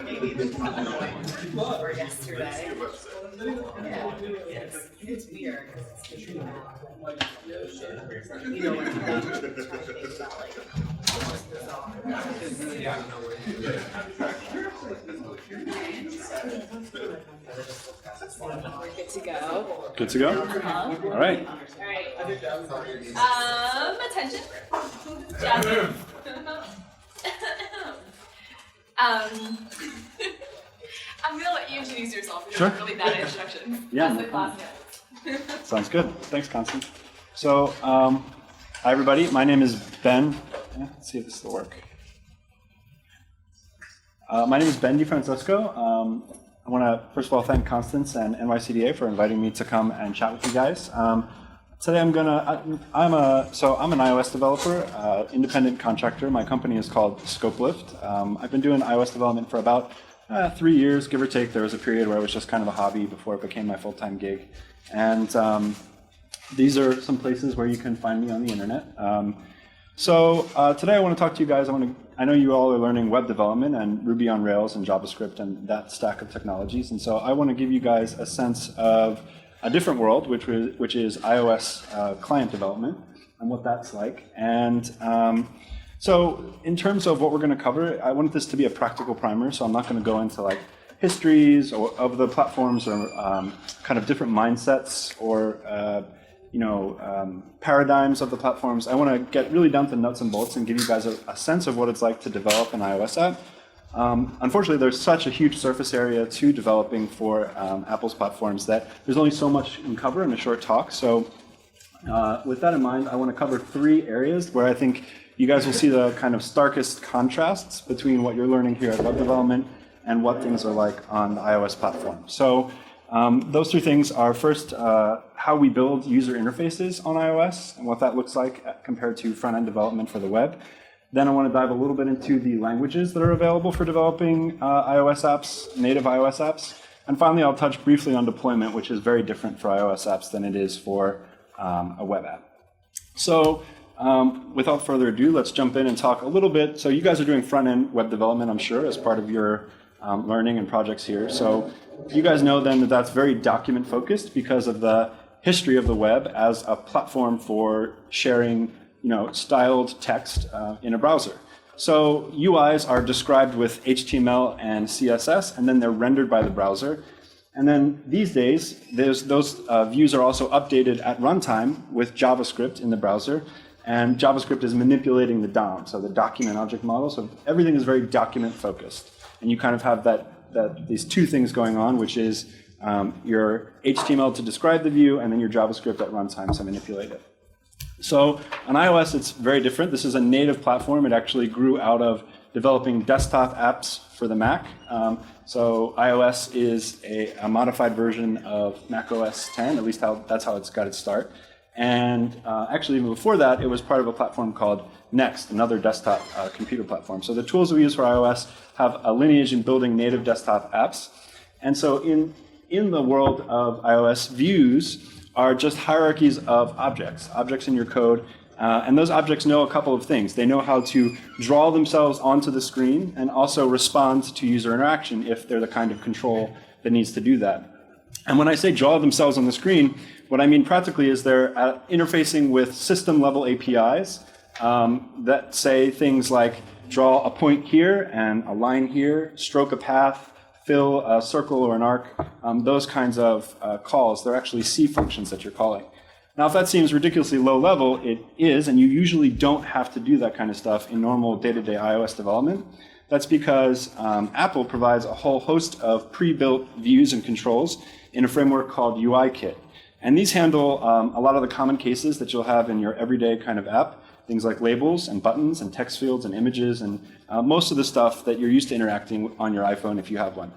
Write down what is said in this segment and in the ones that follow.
Maybe the or yesterday. Yeah, it's weird. You know, when you go to the talking about like what's bizarre. We're good to go. Good to go? All right. Attention. Jasmine. I'm gonna let you introduce yourself. You Sure. have a really bad introduction. Yeah, As no the class knows. Sounds good. Thanks, Constance. So, hi everybody. My name is Ben. Let's see if this will work. My name is Ben DiFrancesco. I want to first of all thank Constance and NYCDA for inviting me to come and chat with you guys. Today I'm an iOS developer, independent contractor. My company is called ScopeLift. I've been doing iOS development for about 3 years, give or take. There was a period where it was just kind of a hobby before it became my full-time gig. And these are some places where you can find me on the internet. Today I want to talk to you guys. I know you all are learning web development and Ruby on Rails and JavaScript and that stack of technologies. And so I want to give you guys a sense of a different world, which is iOS client development and what that's like. And so in terms of what we're going to cover, I want this to be a practical primer, so I'm not going to go into like histories of the platforms or kind of different mindsets or paradigms of the platforms. I want to get really down to nuts and bolts and give you guys a sense of what it's like to develop an iOS app. Unfortunately, there's such a huge surface area to developing for Apple's platforms that there's only so much you can cover in a short talk. So with that in mind, I want to cover 3 areas where I think you guys will see the kind of starkest contrasts between what you're learning here at web development and what things are like on the iOS platform. So those 3 things are first, how we build user interfaces on iOS and what that looks like compared to front-end development for the web. Then I want to dive a little bit into the languages that are available for developing iOS apps, native iOS apps. And finally, I'll touch briefly on deployment, which is very different for iOS apps than it is for a web app. So without further ado, let's jump in and talk a little bit. So you guys are doing front-end web development, I'm sure, as part of your learning and projects here. So you guys know then that that's very document-focused because of the history of the web as a platform for sharing styled text in a browser. So UIs are described with HTML and CSS, and then they're rendered by the browser. And then these days, those views are also updated at runtime with JavaScript in the browser. And JavaScript is manipulating the DOM, so the document object model. So everything is very document-focused. And you kind of have these 2 things going on, which is your HTML to describe the view, and then your JavaScript at runtime to manipulate it. So on iOS, it's very different. This is a native platform. It actually grew out of developing desktop apps for the Mac. So iOS is a modified version of Mac OS 10, at least that's how it's got its start. And actually, even before that, it was part of a platform called Next, another desktop computer platform. So the tools we use for iOS have a lineage in building native desktop apps. And so in the world of iOS, views are just hierarchies of objects in your code. And those objects know a couple of things. They know how to draw themselves onto the screen and also respond to user interaction if they're the kind of control that needs to do that. And when I say draw themselves on the screen, what I mean practically is they're interfacing with system-level APIs that say things like draw a point here and a line here, stroke a path, fill a circle or an arc, those kinds of calls. They're actually C functions that you're calling. Now, if that seems ridiculously low level, it is, and you usually don't have to do that kind of stuff in normal day-to-day iOS development. That's because Apple provides a whole host of pre-built views and controls in a framework called UIKit. And these handle a lot of the common cases that you'll have in your everyday kind of app, things like labels and buttons and text fields and images and most of the stuff that you're used to interacting on your iPhone if you have one.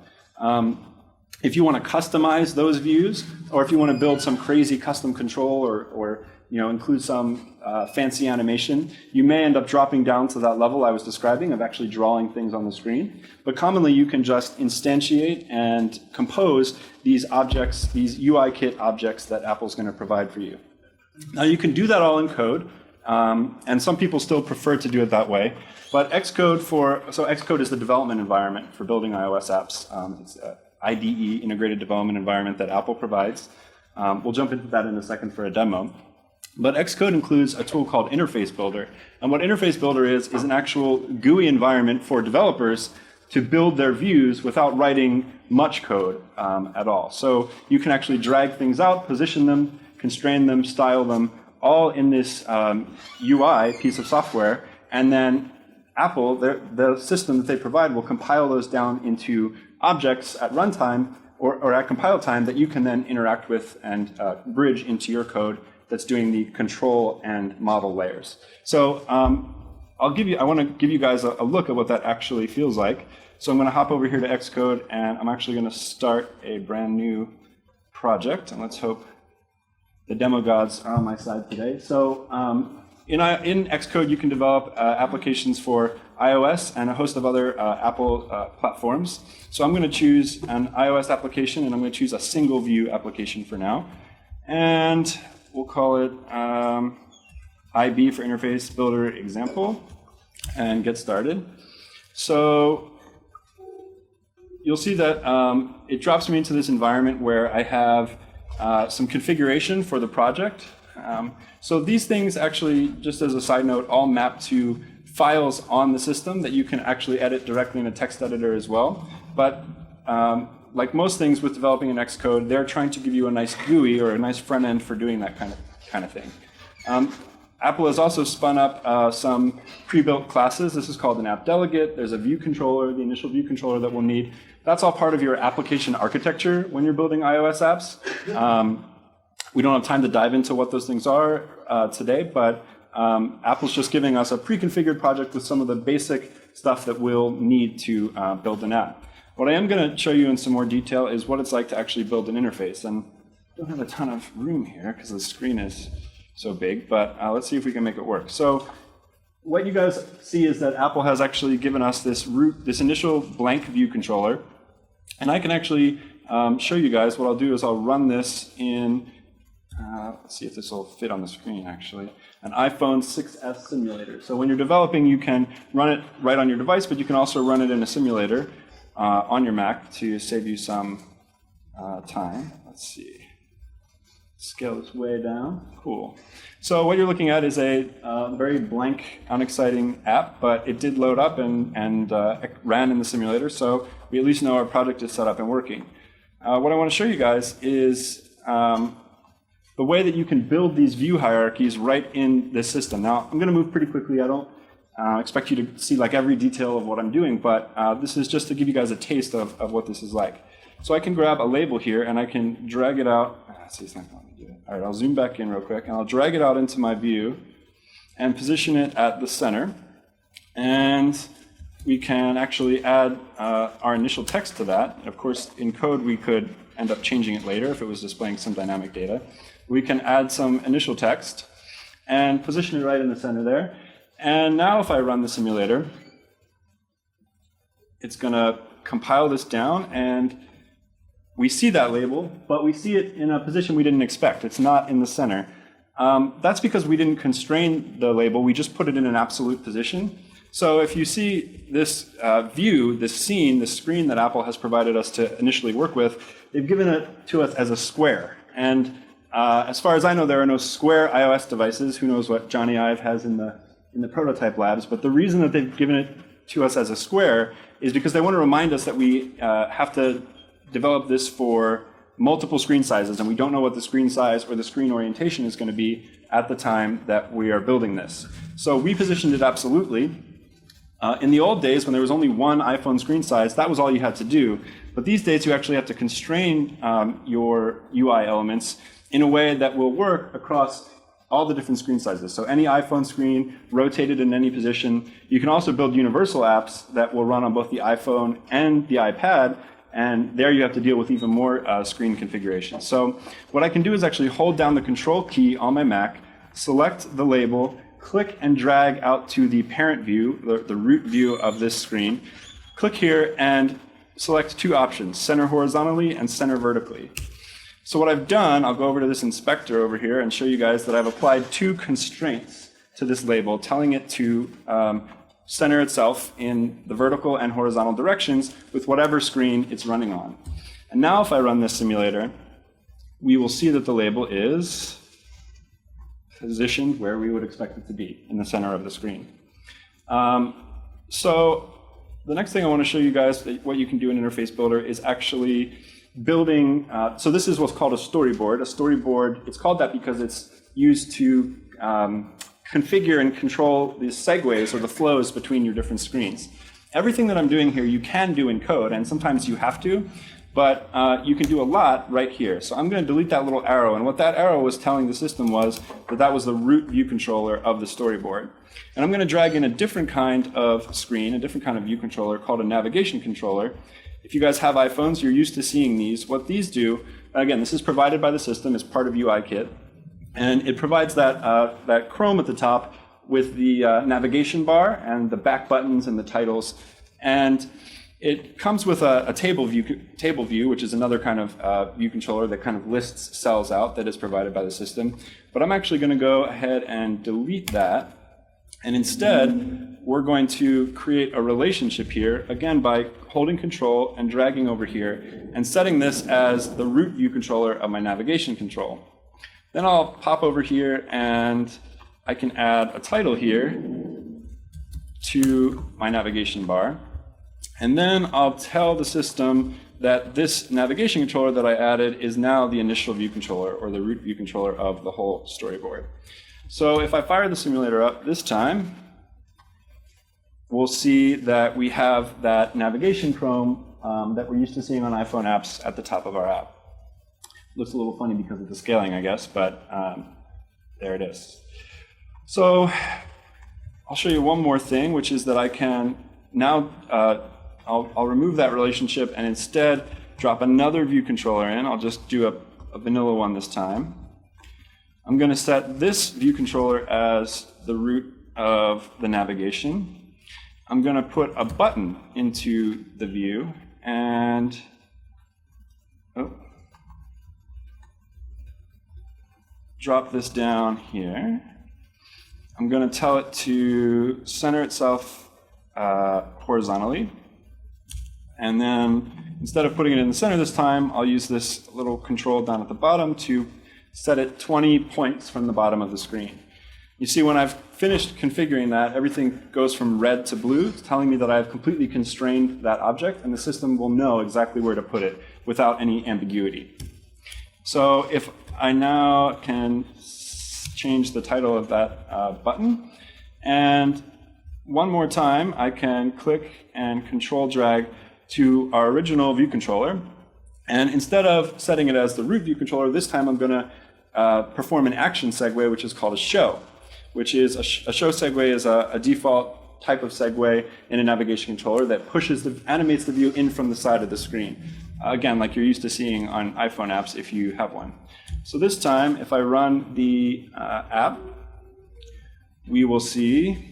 If you want to customize those views, or if you want to build some crazy custom control or include some fancy animation, you may end up dropping down to that level I was describing of actually drawing things on the screen. But commonly, you can just instantiate and compose these objects, these UIKit objects that Apple's going to provide for you. Now, you can do that all in code, And some people still prefer to do it that way. But Xcode is the development environment for building iOS apps. It's an IDE, integrated development environment that Apple provides. We'll jump into that in a second for a demo. But Xcode includes a tool called Interface Builder. And what Interface Builder is an actual GUI environment for developers to build their views without writing much code at all. So you can actually drag things out, position them, constrain them, style them, all in this UI piece of software. And then Apple, the system that they provide, will compile those down into objects at runtime or at compile time that you can then interact with and bridge into your code that's doing the control and model layers. So I want to give you guys a look at what that actually feels like. So I'm going to hop over here to Xcode, and I'm actually going to start a brand new project. And let's hope the demo gods are on my side today. So in Xcode, you can develop applications for iOS and a host of other Apple platforms. So I'm going to choose an iOS application, and I'm going to choose a single view application for now. And we'll call it IB for Interface Builder Example, and get started. So you'll see that it drops me into this environment where I have some configuration for the project. So these things actually, just as a side note, all map to files on the system that you can actually edit directly in a text editor as well. But like most things with developing in Xcode, they're trying to give you a nice GUI or a nice front end for doing that kind of thing. Apple has also spun up some pre-built classes. This is called an app delegate. There's a view controller, the initial view controller that we'll need. That's all part of your application architecture when you're building iOS apps. We don't have time to dive into what those things are today, but Apple's just giving us a pre-configured project with some of the basic stuff that we'll need to build an app. What I am going to show you in some more detail is what it's like to actually build an interface. And I don't have a ton of room here because the screen is so big, but let's see if we can make it work. So what you guys see is that Apple has actually given us this initial blank view controller. And I can actually show you guys. What I'll do is I'll run this in, let's see if this will fit on the screen actually, an iPhone 6s simulator. So when you're developing, you can run it right on your device, but you can also run it in a simulator on your Mac to save you some time. Let's see. Scale this way down. Cool. So what you're looking at is a very blank, unexciting app, but it did load up and ran in the simulator, so we at least know our project is set up and working. What I want to show you guys is the way that you can build these view hierarchies right in this system. Now, I'm going to move pretty quickly. I don't expect you to see like every detail of what I'm doing, but this is just to give you guys a taste of what this is like. So I can grab a label here and I can drag it out. Let's see, it's not going to do it. All right, I'll zoom back in real quick and I'll drag it out into my view and position it at the center. And we can actually add our initial text to that. Of course, in code, we could end up changing it later if it was displaying some dynamic data. We can add some initial text and position it right in the center there. And now if I run the simulator, it's going to compile this down, and we see that label, but we see it in a position we didn't expect. It's not in the center. That's because we didn't constrain the label. We just put it in an absolute position. So if you see this view, this scene, this screen that Apple has provided us to initially work with, they've given it to us as a square. And as far as I know, there are no square iOS devices. Who knows what Johnny Ive has in the prototype labs. But the reason that they've given it to us as a square is because they want to remind us that we have to develop this for multiple screen sizes, and we don't know what the screen size or the screen orientation is going to be at the time that we are building this. So we positioned it absolutely. In the old days, when there was only one iPhone screen size, that was all you had to do. But these days, you actually have to constrain your UI elements in a way that will work across all the different screen sizes. So any iPhone screen rotated in any position. You can also build universal apps that will run on both the iPhone and the iPad, and there you have to deal with even more screen configuration. So what I can do is actually hold down the control key on my Mac, select the label, click and drag out to the parent view, the root view of this screen. Click here and select two options, center horizontally and center vertically. So what I've done, I'll go over to this inspector over here and show you guys that I've applied two constraints. to this label, telling it to center itself in the vertical and horizontal directions with whatever screen it's running on. And now if I run this simulator, we will see that the label is positioned where we would expect it to be, in the center of the screen. So the next thing I want to show you guys, what you can do in Interface Builder, is actually building, so this is what's called a storyboard. A storyboard, it's called that because it's used to configure and control the segues or the flows between your different screens. Everything that I'm doing here you can do in code, and sometimes you have to, but you can do a lot right here. So I'm going to delete that little arrow, and what that arrow was telling the system was that that was the root view controller of the storyboard. And I'm going to drag in a different kind of screen, a different kind of view controller called a navigation controller. If you guys have iPhones, you're used to seeing these. What these do, again, this is provided by the system as part of UIKit, and it provides that Chrome at the top with the navigation bar and the back buttons and the titles. And it comes with a table view, which is another kind of view controller that kind of lists cells out that is provided by the system. But I'm actually going to go ahead and delete that. And instead, we're going to create a relationship here, again, by holding Control and dragging over here and setting this as the root view controller of my navigation control. Then I'll pop over here and I can add a title here to my navigation bar. And then I'll tell the system that this navigation controller that I added is now the initial view controller, or the root view controller of the whole storyboard. So if I fire the simulator up this time, we'll see that we have that navigation Chrome that we're used to seeing on iPhone apps at the top of our app. Looks a little funny because of the scaling, I guess, but there it is. So I'll show you one more thing, which is that I can now, I'll remove that relationship and instead drop another view controller in. I'll just do a vanilla one this time. I'm going to set this view controller as the root of the navigation. I'm going to put a button into the view and drop this down here. I'm going to tell it to center itself horizontally. And then instead of putting it in the center this time, I'll use this little control down at the bottom to set it 20 points from the bottom of the screen. You see, when I've finished configuring that, everything goes from red to blue, telling me that I've completely constrained that object, and the system will know exactly where to put it without any ambiguity. So if I now can change the title of that button, and one more time, I can click and control drag to our original view controller. And instead of setting it as the root view controller, this time I'm going to perform an action segue, which is called a show, which is a show segue is a default type of segue in a navigation controller that animates the view in from the side of the screen. Again, like you're used to seeing on iPhone apps if you have one. So this time, if I run the app, we will see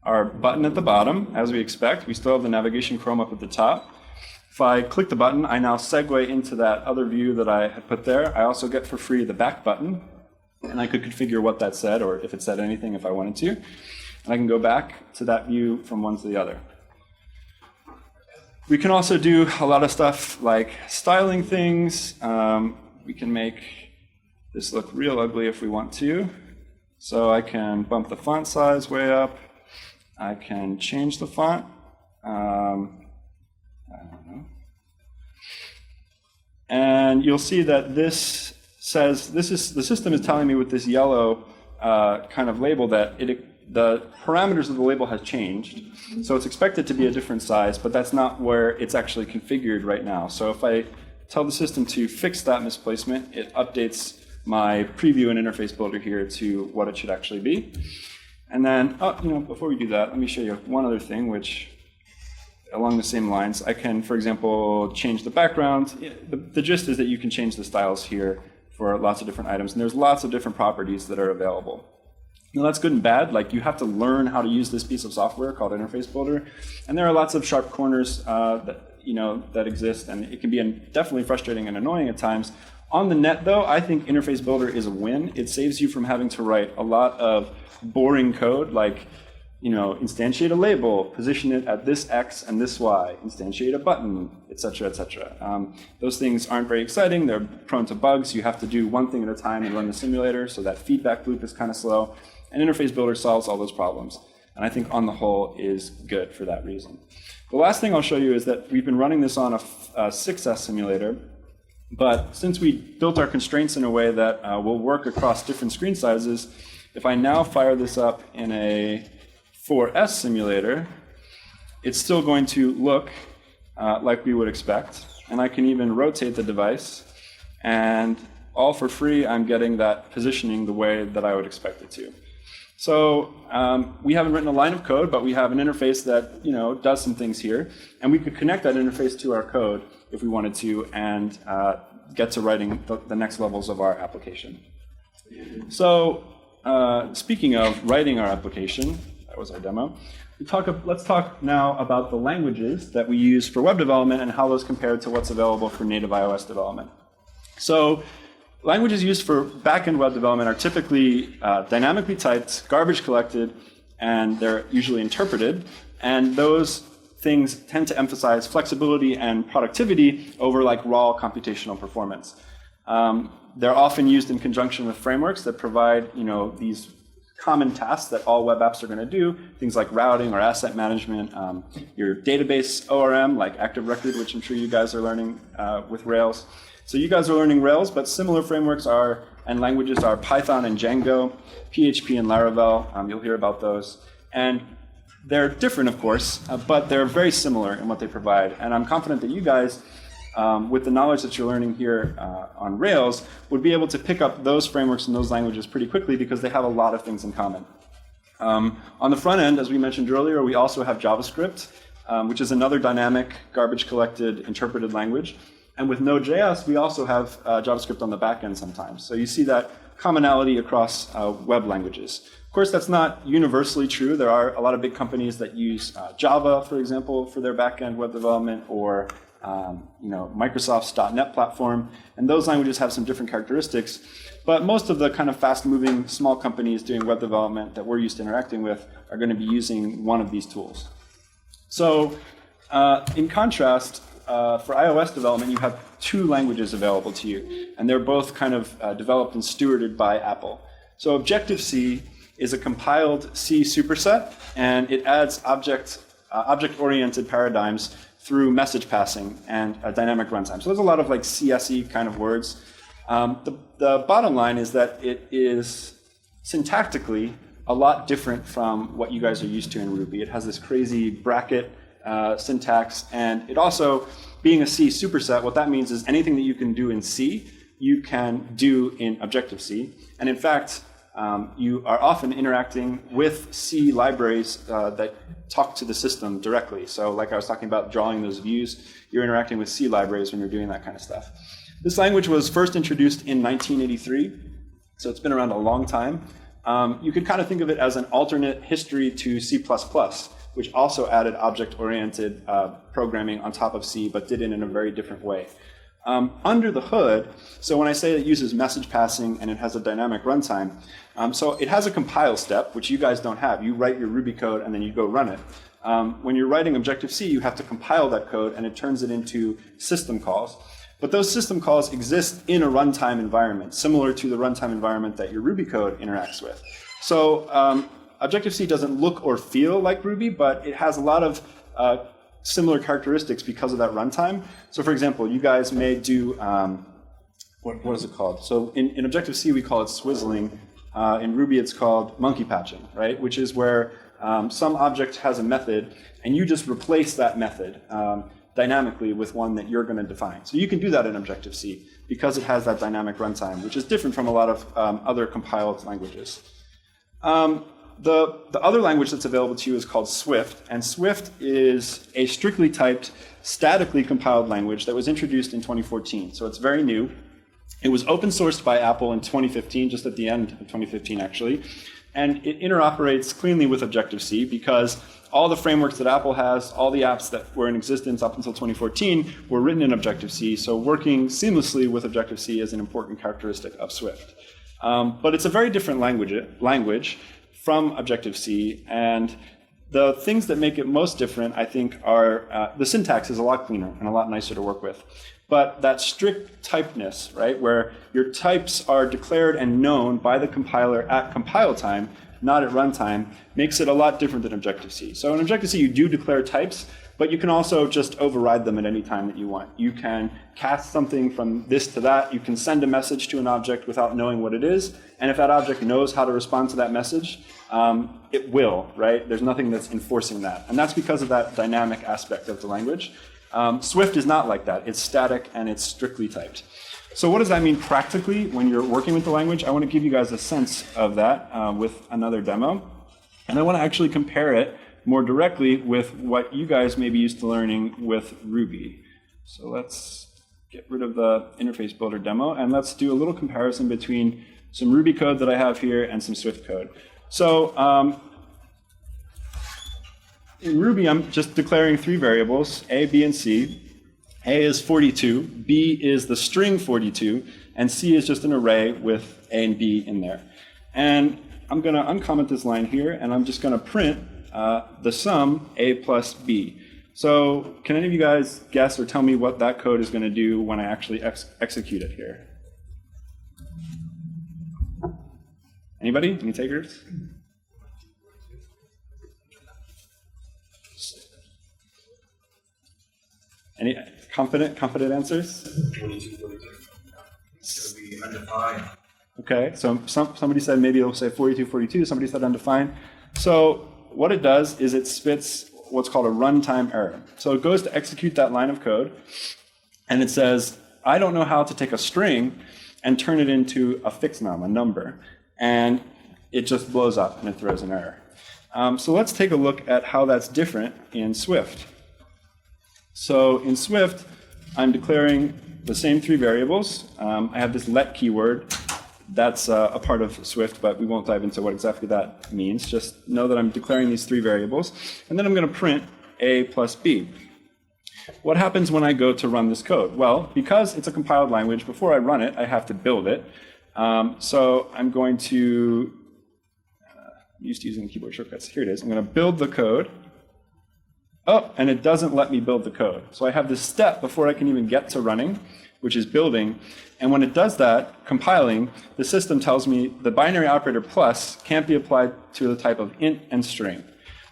our button at the bottom, as we expect. We still have the navigation Chrome up at the top. If I click the button, I now segue into that other view that I had put there. I also get for free the back button, and I could configure what that said, or if it said anything if I wanted to. And I can go back to that view from one to the other. We can also do a lot of stuff like styling things. We can make this look real ugly if we want to. So I can bump the font size way up. I can change the font. I don't know. And you'll see that this says, the system is telling me with this yellow kind of label that the parameters of the label has changed. So it's expected to be a different size, but that's not where it's actually configured right now. So if I tell the system to fix that misplacement, it updates my preview and interface builder here to what it should actually be. And then, before we do that, let me show you one other thing, which, along the same lines, I can, for example, change the background. The gist is that you can change the styles here for lots of different items, and there's lots of different properties that are available. Now, that's good and bad. Like, you have to learn how to use this piece of software called Interface Builder, and there are lots of sharp corners that exist, and it can be definitely frustrating and annoying at times. On the net, though, I think Interface Builder is a win. It saves you from having to write a lot of boring code like, instantiate a label, position it at this X and this Y, instantiate a button, et cetera, et cetera. Those things aren't very exciting. They're prone to bugs. You have to do one thing at a time and run the simulator, so that feedback loop is kind of slow. And Interface Builder solves all those problems. And I think on the whole is good for that reason. The last thing I'll show you is that we've been running this on a 6S simulator. But since we built our constraints in a way that will work across different screen sizes, if I now fire this up in a 4S simulator, it's still going to look like we would expect. And I can even rotate the device. And all for free, I'm getting that positioning the way that I would expect it to. So we haven't written a line of code, but we have an interface that does some things here. And we could connect that interface to our code if we wanted to, and get to writing the next levels of our application. So speaking of writing our application, that was our demo. Let's talk now about the languages that we use for web development and how those compare to what's available for native iOS development. So languages used for back-end web development are typically dynamically typed, garbage collected, and they're usually interpreted. And those things tend to emphasize flexibility and productivity over like raw computational performance. They're often used in conjunction with frameworks that provide these common tasks that all web apps are going to do, things like routing or asset management, your database ORM like Active Record, which I'm sure you guys are learning with Rails. So you guys are learning Rails, but similar frameworks and languages are Python and Django, PHP and Laravel. You'll hear about those. And they're different, of course, but they're very similar in what they provide. And I'm confident that you guys, with the knowledge that you're learning here on Rails, would be able to pick up those frameworks and those languages pretty quickly because they have a lot of things in common. On the front end, as we mentioned earlier, we also have JavaScript, which is another dynamic, garbage-collected, interpreted language. And with Node.js, we also have JavaScript on the back end sometimes. So you see that commonality across web languages. Of course, that's not universally true. There are a lot of big companies that use Java, for example, for their back-end web development, or Microsoft's .NET platform. And those languages have some different characteristics. But most of the kind of fast-moving small companies doing web development that we're used to interacting with are going to be using one of these tools. So in contrast, for iOS development, you have two languages available to you. And they're both kind of developed and stewarded by Apple. So Objective-C is a compiled C superset, and it adds object-oriented paradigms through message passing and a dynamic runtime. So there's a lot of like CSE kind of words. The bottom line is that it is syntactically a lot different from what you guys are used to in Ruby. It has this crazy bracket syntax, and it also, being a C superset, what that means is anything that you can do in C, you can do in Objective-C. And in fact, you are often interacting with C libraries that talk to the system directly. So like I was talking about drawing those views, you're interacting with C libraries when you're doing that kind of stuff. This language was first introduced in 1983, so it's been around a long time. You could kind of think of it as an alternate history to C++, which also added object-oriented programming on top of C, but did it in a very different way. Under the hood, so when I say it uses message passing and it has a dynamic runtime, so it has a compile step, which you guys don't have. You write your Ruby code and then you go run it. When you're writing Objective-C, you have to compile that code and it turns it into system calls. But those system calls exist in a runtime environment, similar to the runtime environment that your Ruby code interacts with. So Objective-C doesn't look or feel like Ruby, but it has a lot of similar characteristics because of that runtime. So for example, you guys may do, what is it called? So in Objective-C, we call it swizzling. In Ruby, it's called monkey patching, right? Which is where some object has a method, and you just replace that method dynamically with one that you're going to define. So you can do that in Objective-C because it has that dynamic runtime, which is different from a lot of other compiled languages. The other language that's available to you is called Swift, and Swift is a strictly typed, statically compiled language that was introduced in 2014. So it's very new. It was open sourced by Apple in 2015, just at the end of 2015 actually, and it interoperates cleanly with Objective-C because all the frameworks that Apple has, all the apps that were in existence up until 2014 were written in Objective-C, so working seamlessly with Objective-C is an important characteristic of Swift. But it's a very different language from Objective-C, and the things that make it most different, I think, are the syntax is a lot cleaner and a lot nicer to work with. But that strict typeness, right, where your types are declared and known by the compiler at compile time, not at runtime, makes it a lot different than Objective-C. So in Objective-C, you do declare types, but you can also just override them at any time that you want. You can cast something from this to that. You can send a message to an object without knowing what it is. And if that object knows how to respond to that message, it will, right? There's nothing that's enforcing that. And that's because of that dynamic aspect of the language. Swift is not like that. It's static and it's strictly typed. So what does that mean practically when you're working with the language? I want to give you guys a sense of that with another demo. And I want to actually compare it more directly with what you guys may be used to learning with Ruby. So let's get rid of the interface builder demo, and let's do a little comparison between some Ruby code that I have here and some Swift code. So in Ruby, I'm just declaring 3 variables, A, B, and C. A is 42, B is the string 42, and C is just an array with A and B in there. And I'm going to uncomment this line here, and I'm just going to print the sum A plus B. So can any of you guys guess or tell me what that code is going to do when I actually execute it here? Anybody? Any takers? Any confident answers? 42, 42. It's going to be undefined. Okay, so somebody said maybe it'll say 42, 42. Somebody said undefined. So what it does is it spits what's called a runtime error. So it goes to execute that line of code, and it says, I don't know how to take a string and turn it into a fixed num, a number. And it just blows up and it throws an error. So let's take a look at how that's different in Swift. So in Swift, I'm declaring the same 3 variables. I have this let keyword. That's a part of Swift, but we won't dive into what exactly that means. Just know that I'm declaring these 3 variables. And then I'm going to print A plus B. What happens when I go to run this code? Well, because it's a compiled language, before I run it, I have to build it. So I'm going to, I'm used to using keyboard shortcuts. Here it is. I'm going to build the code. Oh, and it doesn't let me build the code. So I have this step before I can even get to running, which is building. And when it does that, compiling, the system tells me the binary operator plus can't be applied to the type of int and string.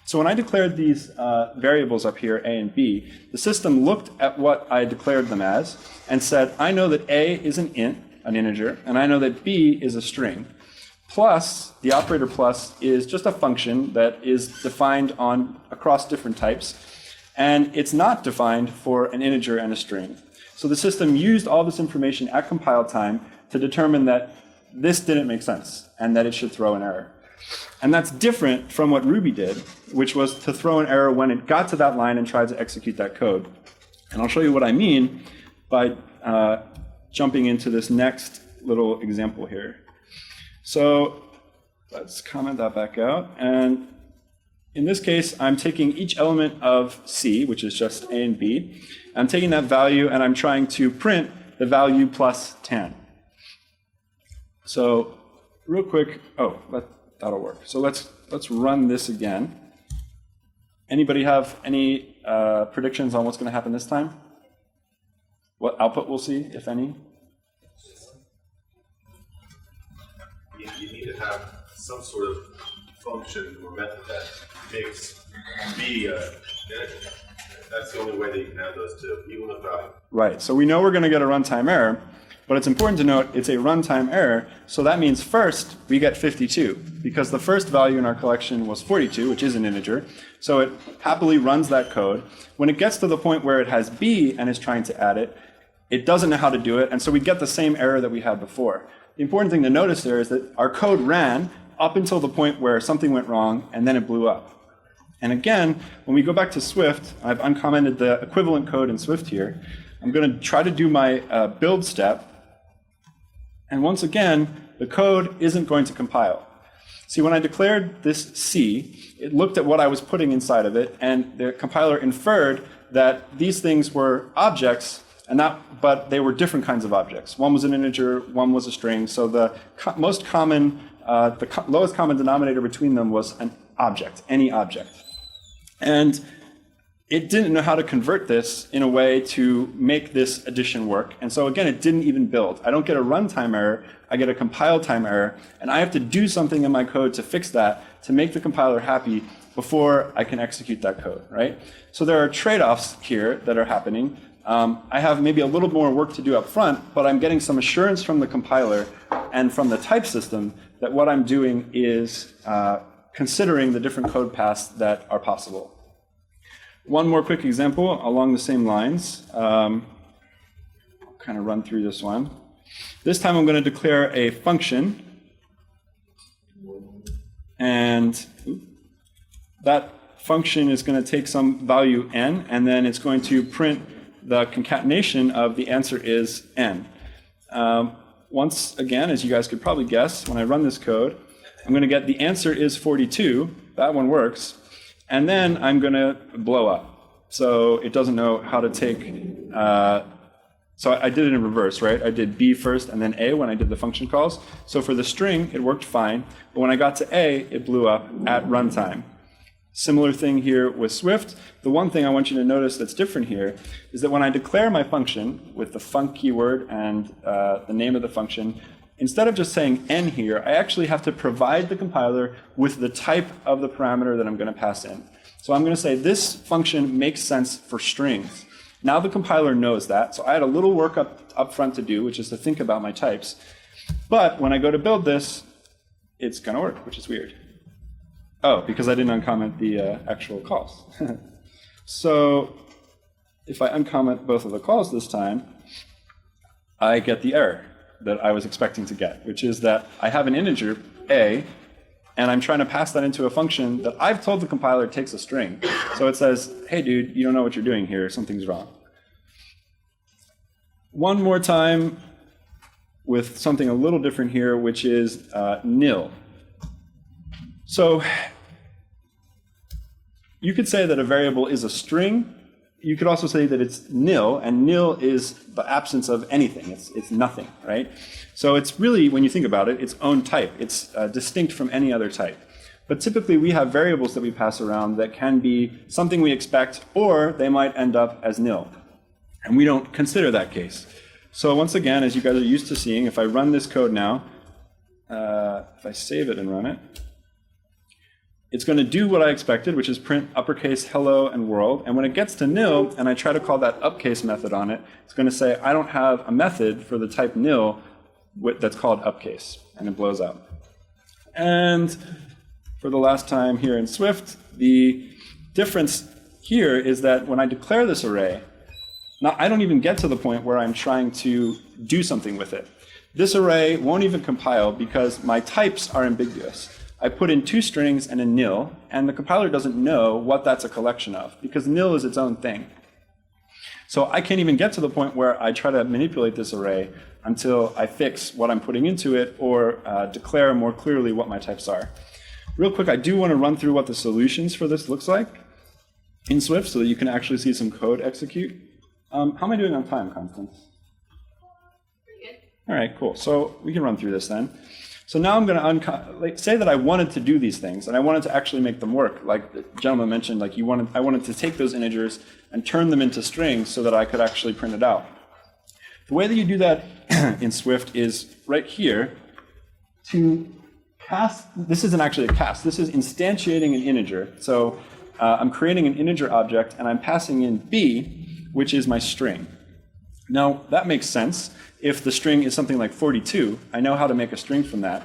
So when I declared these variables up here, A and B, the system looked at what I declared them as and said, I know that A is an int, an integer, and I know that B is a string. Plus, the operator plus is just a function that is defined across different types, and it's not defined for an integer and a string. So the system used all this information at compile time to determine that this didn't make sense and that it should throw an error. And that's different from what Ruby did, which was to throw an error when it got to that line and tried to execute that code. And I'll show you what I mean by jumping into this next little example here. So let's comment that back out. And in this case, I'm taking each element of C, which is just A and B. I'm taking that value and I'm trying to print the value plus 10. So real quick, that'll work. So let's run this again. Anybody have any predictions on what's going to happen this time? What output we'll see, if any? You need to have some sort of function or method that makes B an integer. That's the only way that you can have those two, even with value. Right, so we know we're going to get a runtime error, but it's important to note it's a runtime error, so that means first we get 52, because the first value in our collection was 42, which is an integer, so it happily runs that code. When it gets to the point where it has B and is trying to add it, it doesn't know how to do it, and so we get the same error that we had before. The important thing to notice there is that our code ran up until the point where something went wrong, and then it blew up. And again, when we go back to Swift, I've uncommented the equivalent code in Swift here. I'm going to try to do my build step. And once again, the code isn't going to compile. See, when I declared this C, it looked at what I was putting inside of it, and the compiler inferred that these things were objects, but they were different kinds of objects. One was an integer, one was a string. So the most common, lowest common denominator between them was an object, any object. And it didn't know how to convert this in a way to make this addition work. And so again, it didn't even build. I don't get a runtime error, I get a compile time error, and I have to do something in my code to fix that, to make the compiler happy before I can execute that code, right? So there are trade-offs here that are happening. I have maybe a little more work to do up front, but I'm getting some assurance from the compiler and from the type system that what I'm doing is considering the different code paths that are possible. One more quick example along the same lines. I'll kind of run through this one. This time I'm going to declare a function, and that function is going to take some value n, and then it's going to print the concatenation of the answer is n. Once again, as you guys could probably guess, when I run this code, I'm going to get the answer is 42. That one works. And then I'm going to blow up. So it doesn't know how to take, so I did it in reverse, right? I did B first and then A when I did the function calls. So for the string, it worked fine. But when I got to A, it blew up at runtime. Similar thing here with Swift. The one thing I want you to notice that's different here is that when I declare my function with the func keyword and the name of the function, instead of just saying n here, I actually have to provide the compiler with the type of the parameter that I'm going to pass in. So I'm going to say this function makes sense for strings. Now the compiler knows that, so I had a little work up front to do, which is to think about my types. But when I go to build this, it's going to work, which is weird. Oh, because I didn't uncomment the actual calls. So if I uncomment both of the calls this time, I get the error that I was expecting to get, which is that I have an integer, a, and I'm trying to pass that into a function that I've told the compiler takes a string. So it says, hey dude, you don't know what you're doing here, something's wrong. One more time with something a little different here, which is nil. So you could say that a variable is a string. You could also say that it's nil, and nil is the absence of anything. It's nothing, right? So it's really, when you think about it, its own type. It's distinct from any other type. But typically we have variables that we pass around that can be something we expect, or they might end up as nil. And we don't consider that case. So once again, as you guys are used to seeing, if I run this code now, if I save it and run it, it's going to do what I expected, which is print uppercase hello and world. And when it gets to nil, and I try to call that upcase method on it, it's going to say, I don't have a method for the type nil that's called upcase, and it blows up. And for the last time here in Swift, the difference here is that when I declare this array, now I don't even get to the point where I'm trying to do something with it. This array won't even compile because my types are ambiguous. I put in two strings and a nil, and the compiler doesn't know what that's a collection of, because nil is its own thing. So I can't even get to the point where I try to manipulate this array until I fix what I'm putting into it or declare more clearly what my types are. Real quick, I do want to run through what the solutions for this looks like in Swift so that you can actually see some code execute. How am I doing on time, Constance? Pretty good. All right, cool. So we can run through this then. So now I'm going to say that I wanted to do these things, and I wanted to actually make them work. Like the gentleman mentioned, like I wanted to take those integers and turn them into strings so that I could actually print it out. The way that you do that in Swift is right here to cast. This isn't actually a cast. This is instantiating an integer. So I'm creating an integer object, and I'm passing in b, which is my string. Now, that makes sense. If the string is something like 42, I know how to make a string from that,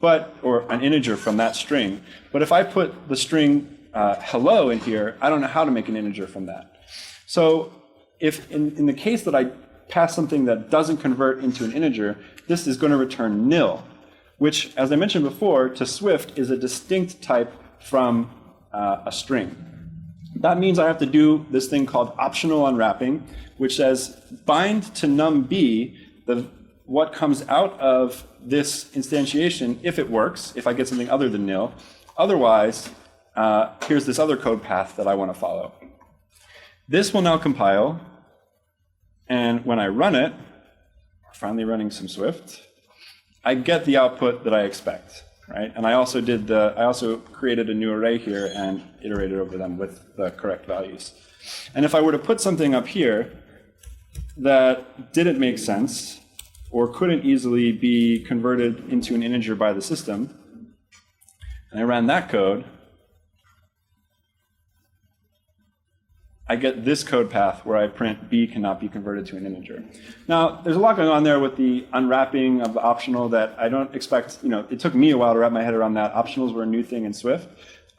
or an integer from that string. But if I put the string hello in here, I don't know how to make an integer from that. So if in the case that I pass something that doesn't convert into an integer, this is going to return nil, which, as I mentioned before, to Swift is a distinct type from a string. That means I have to do this thing called optional unwrapping, which says bind to num b what comes out of this instantiation, if it works, if I get something other than nil. Otherwise, here's this other code path that I want to follow. This will now compile, and when I run it, finally running some Swift, I get the output that I expect, right? And I also created a new array here and iterated over them with the correct values. And if I were to put something up here that didn't make sense or couldn't easily be converted into an integer by the system, and I ran that code, I get this code path where I print b cannot be converted to an integer. Now, there's a lot going on there with the unwrapping of the optional that I don't expect, it took me a while to wrap my head around that. Optionals were a new thing in Swift.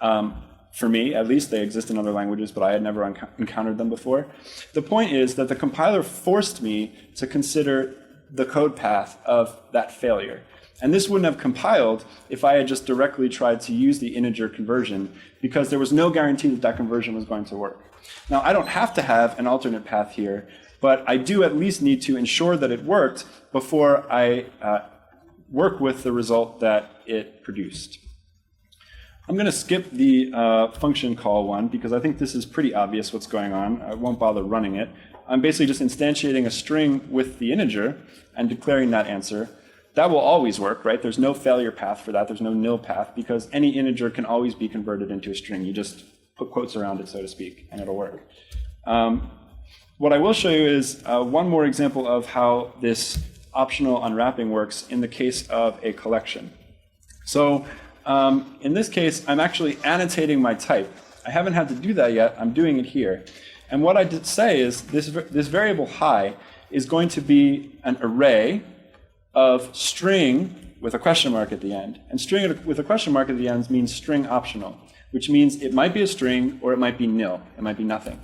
For me, at least, they exist in other languages, but I had never encountered them before. The point is that the compiler forced me to consider the code path of that failure. And this wouldn't have compiled if I had just directly tried to use the integer conversion, because there was no guarantee that that conversion was going to work. Now, I don't have to have an alternate path here, but I do at least need to ensure that it worked before I work with the result that it produced. I'm going to skip the function call one, because I think this is pretty obvious what's going on. I won't bother running it. I'm basically just instantiating a string with the integer and declaring that answer. That will always work, right? There's no failure path for that. There's no nil path, because any integer can always be converted into a string. You just put quotes around it, so to speak, and it'll work. What I will show you is one more example of how this optional unwrapping works in the case of a collection. So in this case, I'm actually annotating my type. I haven't had to do that yet. I'm doing it here. And what I did say is this variable hi is going to be an array of string with a question mark at the end. And string with a question mark at the end means string optional, which means it might be a string or it might be nil. It might be nothing.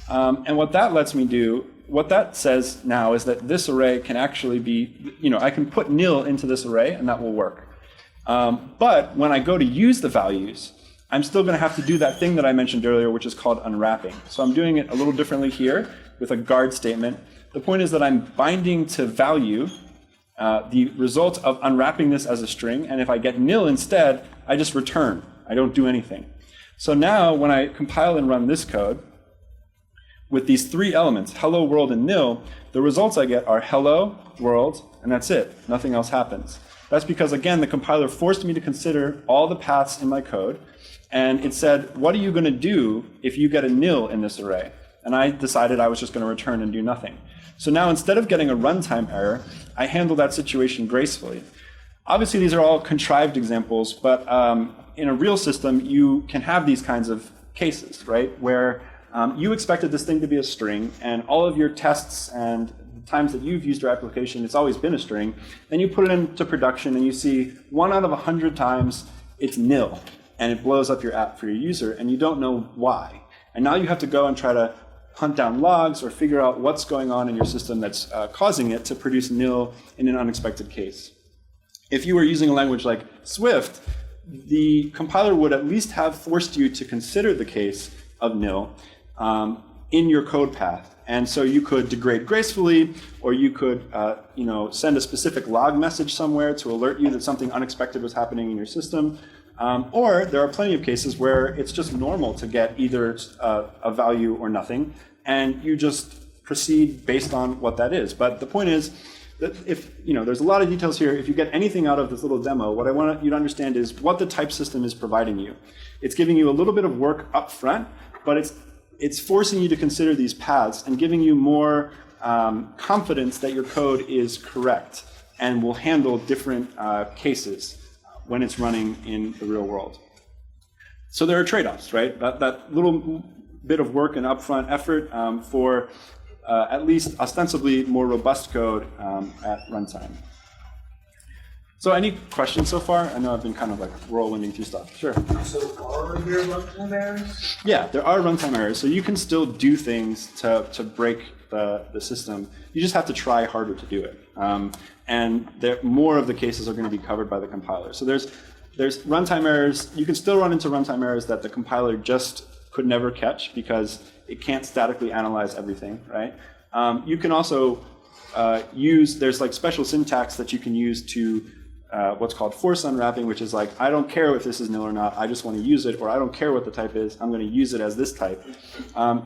And what that lets me do, what that says now is that this array can actually be, I can put nil into this array and that will work. But when I go to use the values, I'm still going to have to do that thing that I mentioned earlier, which is called unwrapping. So I'm doing it a little differently here with a guard statement. The point is that I'm binding to value the result of unwrapping this as a string, and if I get nil instead, I just return. I don't do anything. So now when I compile and run this code, with these three elements, hello, world, and nil, the results I get are hello, world, and that's it. Nothing else happens. That's because, again, the compiler forced me to consider all the paths in my code, and it said, what are you going to do if you get a nil in this array? And I decided I was just going to return and do nothing. So now instead of getting a runtime error, I handle that situation gracefully. Obviously, these are all contrived examples, but in a real system, you can have these kinds of cases, right, where you expected this thing to be a string, and all of your tests and the times that you've used your application, it's always been a string. Then you put it into production, and you see 1 out of 100 times it's nil, and it blows up your app for your user, and you don't know why. And now you have to go and try to hunt down logs or figure out what's going on in your system that's causing it to produce nil in an unexpected case. If you were using a language like Swift, the compiler would at least have forced you to consider the case of nil in your code path. And so you could degrade gracefully, or you could send a specific log message somewhere to alert you that something unexpected was happening in your system. Or there are plenty of cases where it's just normal to get either a value or nothing, and you just proceed based on what that is. But the point is that if, there's a lot of details here. If you get anything out of this little demo, what I want you to understand is what the type system is providing you. It's giving you a little bit of work up front, but it's forcing you to consider these paths and giving you more confidence that your code is correct and will handle different cases when it's running in the real world. So there are trade-offs, right? That little bit of work and upfront effort for at least ostensibly more robust code at runtime. So any questions so far? I know I've been kind of like whirlwinding through stuff. Sure. So are there runtime errors? Yeah, there are runtime errors. So you can still do things to break the system. You just have to try harder to do it. And more of the cases are going to be covered by the compiler. So there's runtime errors. You can still run into runtime errors that the compiler just could never catch because it can't statically analyze everything, right? You can also there's like special syntax that you can use to what's called force unwrapping, which is like, I don't care if this is nil or not, I just want to use it, or I don't care what the type is, I'm going to use it as this type.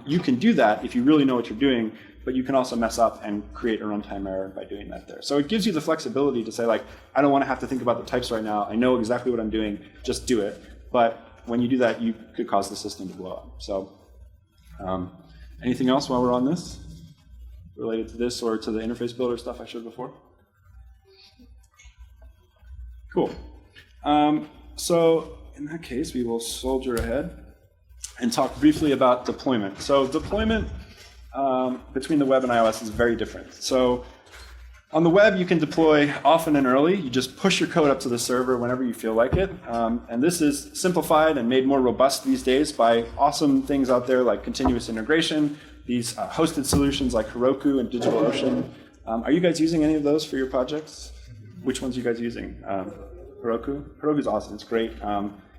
You can do that if you really know what you're doing, but you can also mess up and create a runtime error by doing that there. So it gives you the flexibility to say, like, I don't want to have to think about the types right now, I know exactly what I'm doing, just do it. But when you do that, you could cause the system to blow up. So anything else while we're on this, related to this or to the interface builder stuff I showed before? Cool. So in that case, we will soldier ahead and talk briefly about deployment. So deployment between the web and iOS is very different. So on the web, you can deploy often and early. You just push your code up to the server whenever you feel like it. And this is simplified and made more robust these days by awesome things out there like continuous integration, these hosted solutions like Heroku and DigitalOcean. Are you guys using any of those for your projects? Which ones are you guys using? Heroku? Heroku is awesome. It's great.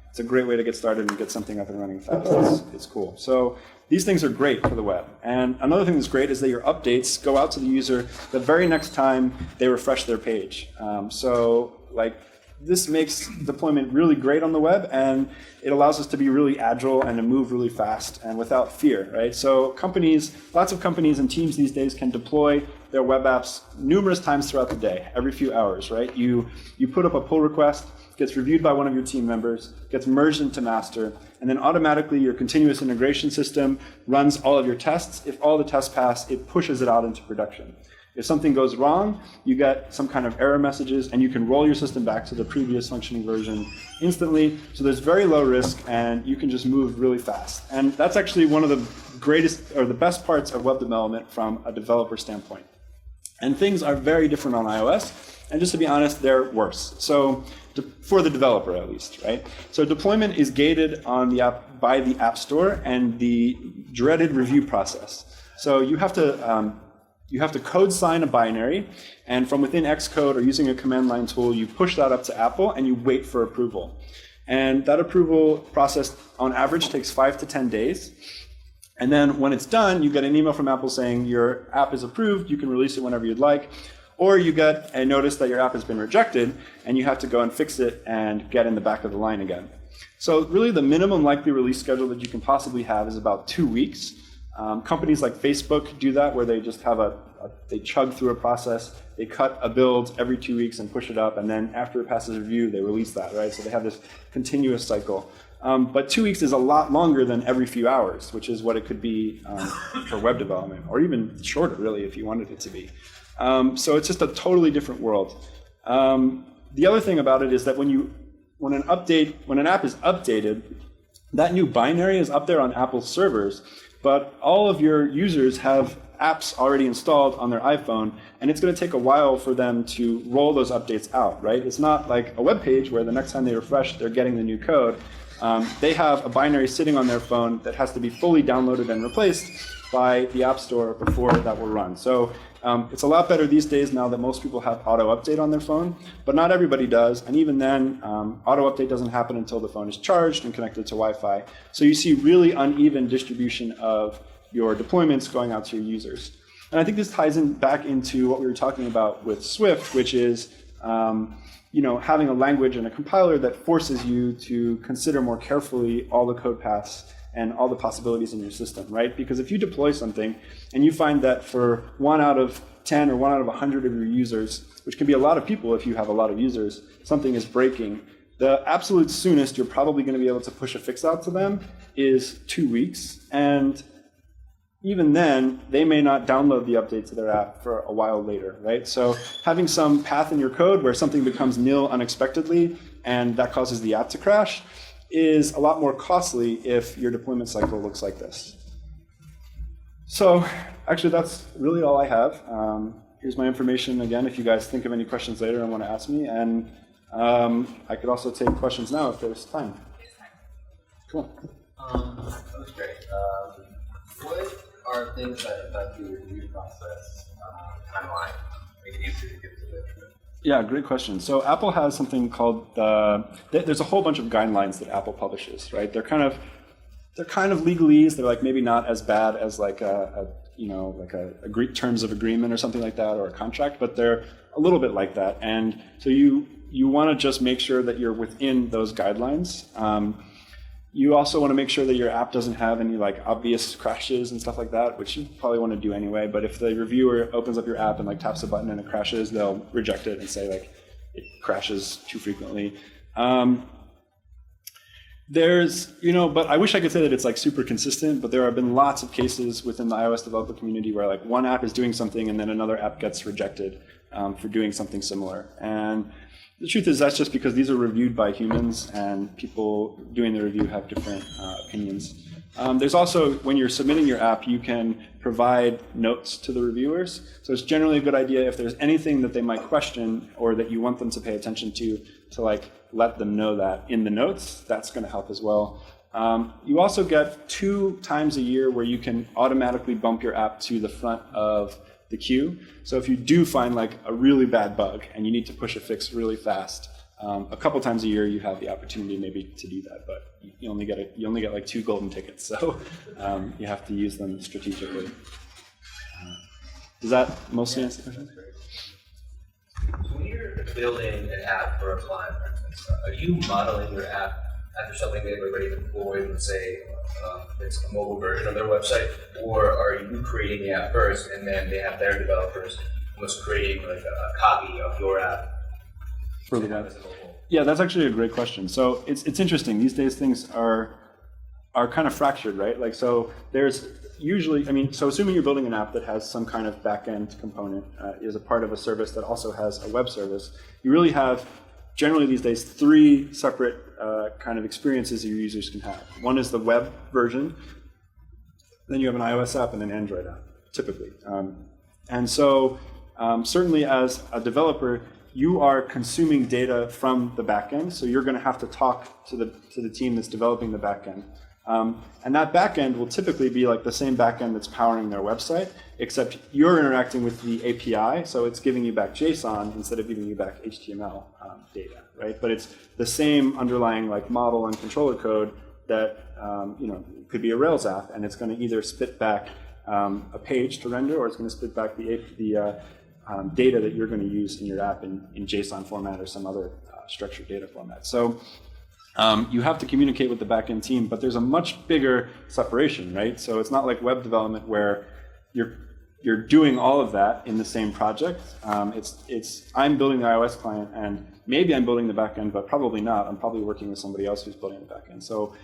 It's a great way to get started and get something up and running fast. It's cool. So these things are great for the web. And another thing that's great is that your updates go out to the user the very next time they refresh their page. So like this makes deployment really great on the web, and it allows us to be really agile and to move really fast and without fear, right? So companies, lots of companies and teams these days can deploy their web apps numerous times throughout the day, every few hours, right? You put up a pull request, gets reviewed by one of your team members, gets merged into master, and then automatically your continuous integration system runs all of your tests. If all the tests pass, it pushes it out into production. If something goes wrong, you get some kind of error messages, and you can roll your system back to the previous functioning version instantly. So there's very low risk, and you can just move really fast. And that's actually one of the greatest or the best parts of web development from a developer standpoint. And things are very different on iOS, and just to be honest, they're worse. So for the developer at least, right? So deployment is gated on the app by the App Store and the dreaded review process. So you have to code sign a binary, and from within Xcode or using a command line tool, you push that up to Apple and you wait for approval. And that approval process on average takes 5 to 10 days. And then when it's done, you get an email from Apple saying your app is approved, you can release it whenever you'd like. Or you get a notice that your app has been rejected, and you have to go and fix it and get in the back of the line again. So really the minimum likely release schedule that you can possibly have is about 2 weeks. Companies like Facebook do that, where they just have they chug through a process, they cut a build every 2 weeks and push it up, and then after it passes review, they release that, right? So they have this continuous cycle. But 2 weeks is a lot longer than every few hours, which is what it could be for web development, or even shorter, really, if you wanted it to be. So it's just a totally different world. The other thing about it is that when an app is updated, that new binary is up there on Apple's servers, but all of your users have apps already installed on their iPhone, and it's going to take a while for them to roll those updates out, right? It's not like a web page where the next time they refresh, they're getting the new code. They have a binary sitting on their phone that has to be fully downloaded and replaced by the App Store before that will run. So it's a lot better these days now that most people have auto update on their phone, but not everybody does. And even then, auto update doesn't happen until the phone is charged and connected to Wi-Fi. So you see really uneven distribution of your deployments going out to your users. And I think this ties in back into what we were talking about with Swift, which is having a language and a compiler that forces you to consider more carefully all the code paths and all the possibilities in your system, right? Because if you deploy something and you find that for 1 out of 10 or 1 out of 100 of your users, which can be a lot of people if you have a lot of users, something is breaking, the absolute soonest you're probably going to be able to push a fix out to them is 2 weeks. And even then, they may not download the update to their app for a while later, right? So having some path in your code where something becomes nil unexpectedly and that causes the app to crash is a lot more costly if your deployment cycle looks like this. So actually, that's really all I have. Here's my information again if you guys think of any questions later and want to ask me. And I could also take questions now if there's time. Cool. That was great. What are things that affect the review process timeline, make it easier to get to the Yeah, great question. So Apple has something called there's a whole bunch of guidelines that Apple publishes, right? They're kind of legalese. They're like maybe not as bad as like a like terms of agreement or something like that, or a contract, but they're a little bit like that. And so you want to just make sure that you're within those guidelines. You also want to make sure that your app doesn't have any like obvious crashes and stuff like that, which you probably want to do anyway. But if the reviewer opens up your app and like taps a button and it crashes, they'll reject it and say like it crashes too frequently. But I wish I could say that it's like super consistent, but there have been lots of cases within the iOS developer community where like one app is doing something and then another app gets rejected for doing something similar. And the truth is that's just because these are reviewed by humans and people doing the review have different opinions. There's also, when you're submitting your app, you can provide notes to the reviewers. So it's generally a good idea if there's anything that they might question or that you want them to pay attention to like let them know that in the notes. That's going to help as well. You also get 2 times a year where you can automatically bump your app to the front of the queue. So if you do find like a really bad bug and you need to push a fix really fast, a couple times a year you have the opportunity maybe to do that, but you only get like 2 golden tickets, so you have to use them strategically. Does that mostly answer the question? So when you're building an app for a client, for instance, are you modeling your app after something they've already deployed, let's say it's a mobile version of their website, or are you creating the app first and then they have their developers almost creating like a copy of your app for the web? Yeah, that's actually a great question. So it's interesting. These days things are kind of fractured, right? Like, so there's usually, so assuming you're building an app that has some kind of back-end component, is a part of a service that also has a web service, you really have, generally these days, 3 separate kind of experiences your users can have. One is the web version, then you have an iOS app and an Android app, typically. And so certainly as a developer, you are consuming data from the backend, so you're going to have to talk to the team that's developing the backend. And that backend will typically be like the same backend that's powering their website, except you're interacting with the API, so it's giving you back JSON instead of giving you back HTML data, right? But it's the same underlying like model and controller code that could be a Rails app, and it's going to either spit back a page to render, or it's going to spit back the data that you're going to use in your app in JSON format or some other structured data format. So you have to communicate with the backend team, but there's a much bigger separation, right? So it's not like web development where you're doing all of that in the same project. I'm building the iOS client, and maybe I'm building the backend, but probably not. I'm probably working with somebody else who's building the backend. So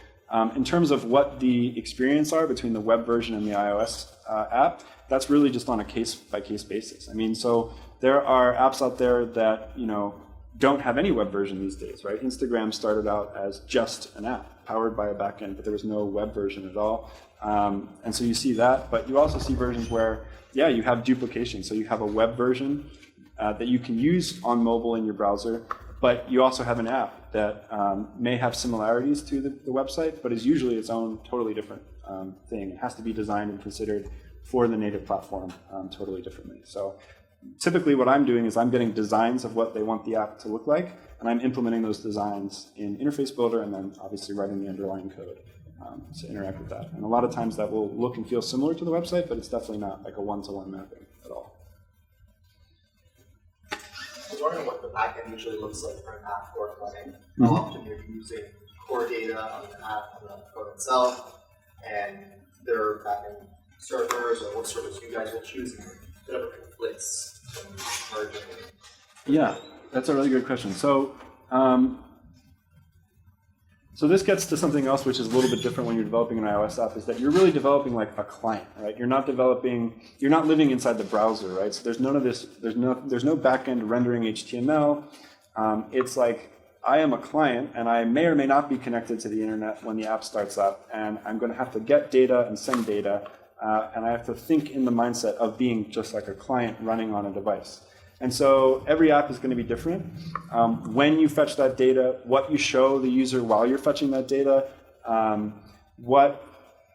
in terms of what the experience are between the web version and the iOS app, that's really just on a case-by-case basis. So there are apps out there that don't have any web version these days, right? Instagram started out as just an app powered by a backend, but there was no web version at all. And so you see that, but you also see versions where, you have duplication. So you have a web version that you can use on mobile in your browser, but you also have an app that may have similarities to the website, but is usually its own totally different thing. It has to be designed and considered for the native platform totally differently. So typically what I'm doing is I'm getting designs of what they want the app to look like, and I'm implementing those designs in Interface Builder and then obviously writing the underlying code to interact with that. And a lot of times that will look and feel similar to the website, but it's definitely not like a one-to-one mapping at all. I was wondering what the backend usually looks like for an app or a client. How often you're using core data on the app, on the code itself, and their backend servers, or what servers you guys will choose, and whatever conflicts and merging. Yeah, that's a really good question. So, so this gets to something else which is a little bit different when you're developing an iOS app, is that you're really developing like a client, right? You're not living inside the browser, right? So there's none of this, there's no backend rendering HTML. It's like, I am a client, and I may or may not be connected to the internet when the app starts up, and I'm going to have to get data and send data, and I have to think in the mindset of being just like a client running on a device. And so every app is going to be different. When you fetch that data, what you show the user while you're fetching that data, what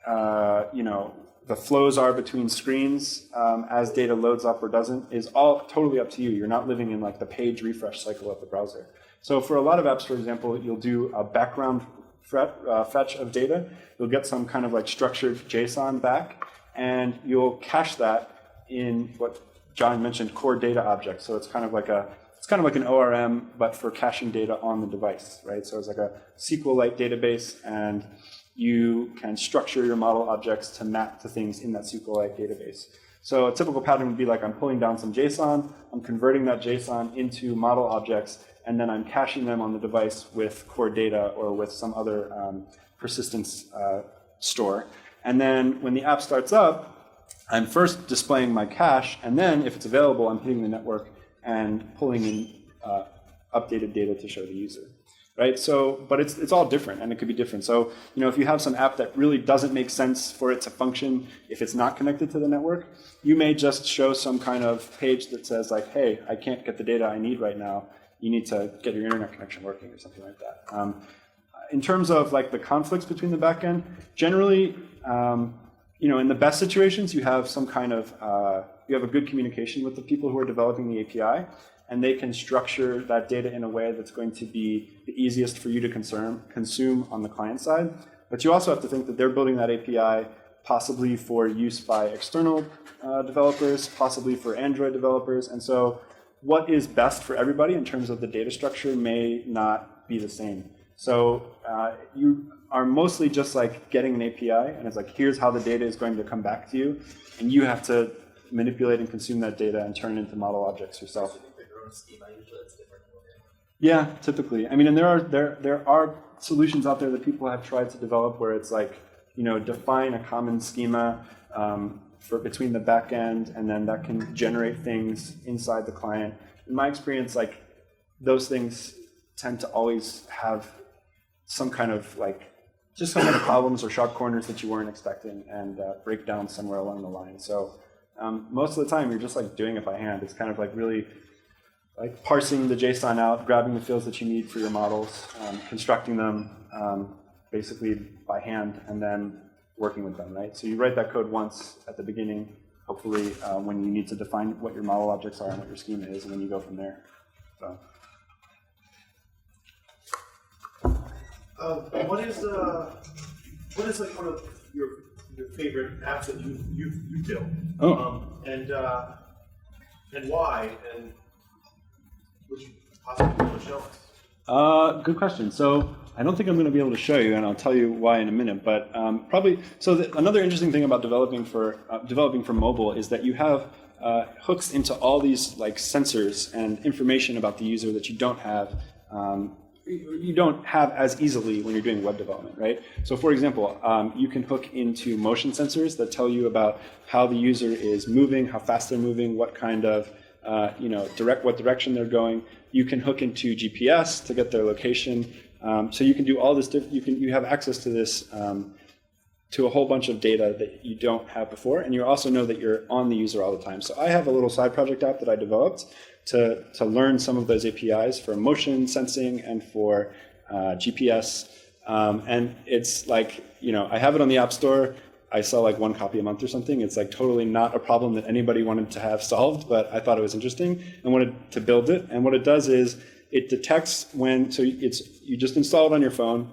the flows are between screens as data loads up or doesn't, is all totally up to you. You're not living in like the page refresh cycle of the browser. So for a lot of apps, for example, you'll do a background fetch of data. You'll get some kind of like structured JSON back, and you'll cache that in what John mentioned, core data objects. So it's kind of like an ORM, but for caching data on the device, right? So it's like a SQLite database, and you can structure your model objects to map to things in that SQLite database. So a typical pattern would be like I'm pulling down some JSON, I'm converting that JSON into model objects, and then I'm caching them on the device with core data or with some other persistence store. And then when the app starts up, I'm first displaying my cache, and then if it's available, I'm hitting the network and pulling in updated data to show the user, right? So, but it's all different, and it could be different. So, if you have some app that really doesn't make sense for it to function if it's not connected to the network, you may just show some kind of page that says like, hey, I can't get the data I need right now. You need to get your internet connection working or something like that. In terms of like the conflicts between the backend, generally, in the best situations, you have some kind of, you have a good communication with the people who are developing the API, and they can structure that data in a way that's going to be the easiest for you to consume on the client side. But you also have to think that they're building that API possibly for use by external developers, possibly for Android developers. And so what is best for everybody in terms of the data structure may not be the same. So you are mostly just like getting an API, and it's like, here's how the data is going to come back to you, and you have to manipulate and consume that data and turn it into model objects yourself. Yeah, typically. I mean, and there are solutions out there that people have tried to develop where it's like, define a common schema for between the back end, and then that can generate things inside the client. In my experience, like those things tend to always have some kind of like just some kind of problems or sharp corners that you weren't expecting, and break down somewhere along the line. So most of the time, you're just like doing it by hand. It's kind of like really like parsing the JSON out, grabbing the fields that you need for your models, constructing them basically by hand, and then working with them, right? So you write that code once at the beginning, hopefully when you need to define what your model objects are and what your schema is, and then you go from there. So. What is like one of your favorite apps that you built? And why? And would you possibly be able to show us? Good question. So I don't think I'm going to be able to show you, and I'll tell you why in a minute. But probably, another interesting thing about developing for mobile is that you have hooks into all these like sensors and information about the user that you don't have. You don't have as easily when you're doing web development, right? So for example, you can hook into motion sensors that tell you about how the user is moving, how fast they're moving, what kind of, what direction they're going. You can hook into GPS to get their location. So you can do all this, you have access to this, to a whole bunch of data that you don't have before, and you also know that you're on the user all the time. So I have a little side project app that I developed to learn some of those APIs for motion sensing and for GPS. And it's like, I have it on the App Store. I sell like 1 copy a month or something. It's like totally not a problem that anybody wanted to have solved, but I thought it was interesting and wanted to build it. And what it does is it detects you just install it on your phone,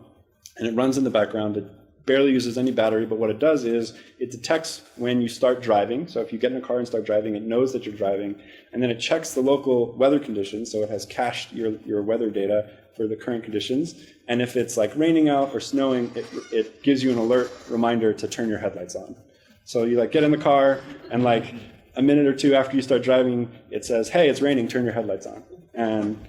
and it runs in the background. It barely uses any battery, but what it does is it detects when you start driving. So if you get in a car and start driving, it knows that you're driving, and then it checks the local weather conditions. So it has cached your weather data for the current conditions. And if it's like raining out or snowing, it gives you an alert reminder to turn your headlights on. So you like get in the car, and like a minute or two after you start driving, it says, hey, it's raining, turn your headlights on. And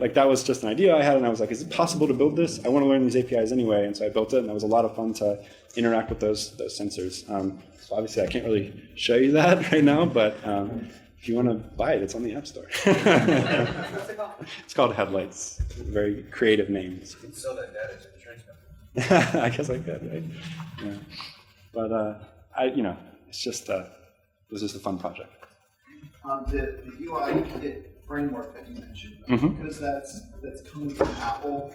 like that was just an idea I had, and I was like, is it possible to build this? I want to learn these APIs anyway, and so I built it, and it was a lot of fun to interact with those sensors. So obviously I can't really show you that right now, but if you want to buy it, it's on the App Store. What's it called? It's called Headlights. Very creative names. You can sell that data to insurance companies. I guess I could, right? Yeah. But it's just it was just a fun project. The UI kit framework that you mentioned, because that's coming from Apple,